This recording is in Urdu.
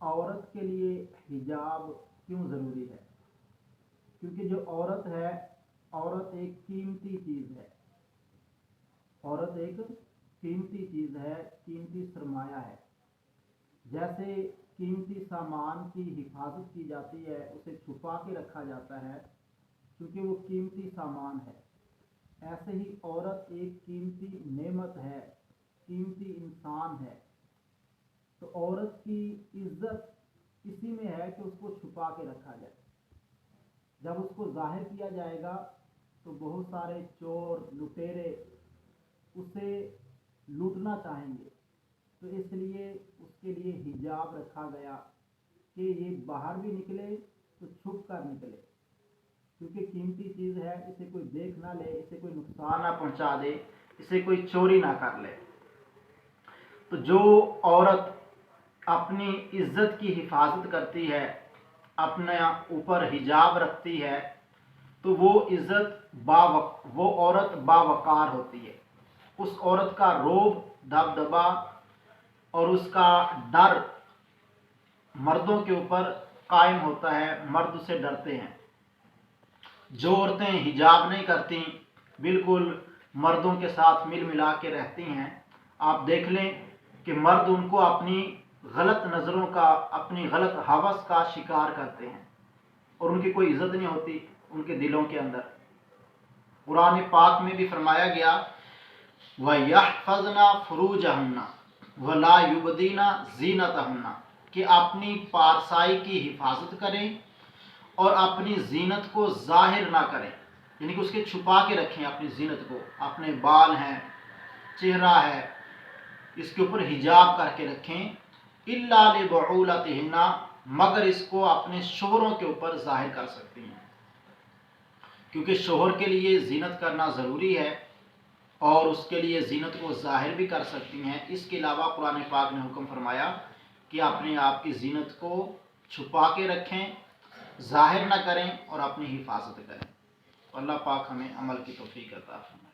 عورت کے لیے حجاب کیوں ضروری ہے؟ کیونکہ جو عورت ہے، عورت ایک قیمتی چیز ہے، عورت ایک قیمتی چیز ہے، قیمتی سرمایہ ہے۔ جیسے قیمتی سامان کی حفاظت کی جاتی ہے، اسے چھپا کے رکھا جاتا ہے کیونکہ وہ قیمتی سامان ہے، ایسے ہی عورت ایک قیمتی نعمت ہے، قیمتی انسان ہے۔ تو عورت کی عزت اسی میں ہے کہ اس کو چھپا کے رکھا جائے۔ جب اس کو ظاہر کیا جائے گا تو بہت سارے چور لٹیرے اسے لوٹنا چاہیں گے، تو اس لیے اس کے لیے حجاب رکھا گیا کہ یہ باہر بھی نکلے تو چھپ کر نکلے، کیونکہ قیمتی چیز ہے، اسے کوئی دیکھ نہ لے، اسے کوئی نقصان نہ پہنچا دے، اسے کوئی چوری نہ کر لے۔ تو جو عورت اپنی عزت کی حفاظت کرتی ہے، اپنے اوپر حجاب رکھتی ہے، تو وہ عورت باوقار ہوتی ہے۔ اس عورت کا رعب، دبدبا اور اس کا ڈر مردوں کے اوپر قائم ہوتا ہے، مرد اسے ڈرتے ہیں۔ جو عورتیں حجاب نہیں کرتی، بالکل مردوں کے ساتھ مل ملا کے رہتی ہیں، آپ دیکھ لیں کہ مرد ان کو اپنی غلط نظروں کا، اپنی غلط ہوس کا شکار کرتے ہیں، اور ان کی کوئی عزت نہیں ہوتی ان کے دلوں کے اندر۔ قرآن پاک میں بھی فرمایا گیا وَيَحْفَظْنَ فُرُوجَهُنَّ وَلَا يُبْدِينَ زِينَتَهُنَّ، کہ اپنی پارسائی کی حفاظت کریں اور اپنی زینت کو ظاہر نہ کریں، یعنی کہ اس کے چھپا کے رکھیں اپنی زینت کو، اپنے بال ہیں، چہرہ ہے، اس کے اوپر حجاب کر کے رکھیں۔ إِلَّا لِبُعُولَتِهِنَّ، مگر اس کو اپنے شوہروں کے اوپر ظاہر کر سکتی ہیں، کیونکہ شوہر کے لیے زینت کرنا ضروری ہے اور اس کے لیے زینت کو ظاہر بھی کر سکتی ہیں۔ اس کے علاوہ قرآن پاک نے حکم فرمایا کہ اپنے آپ کی زینت کو چھپا کے رکھیں، ظاہر نہ کریں اور اپنی حفاظت کریں۔ اللہ پاک ہمیں عمل کی توفیق عطا فرمائے۔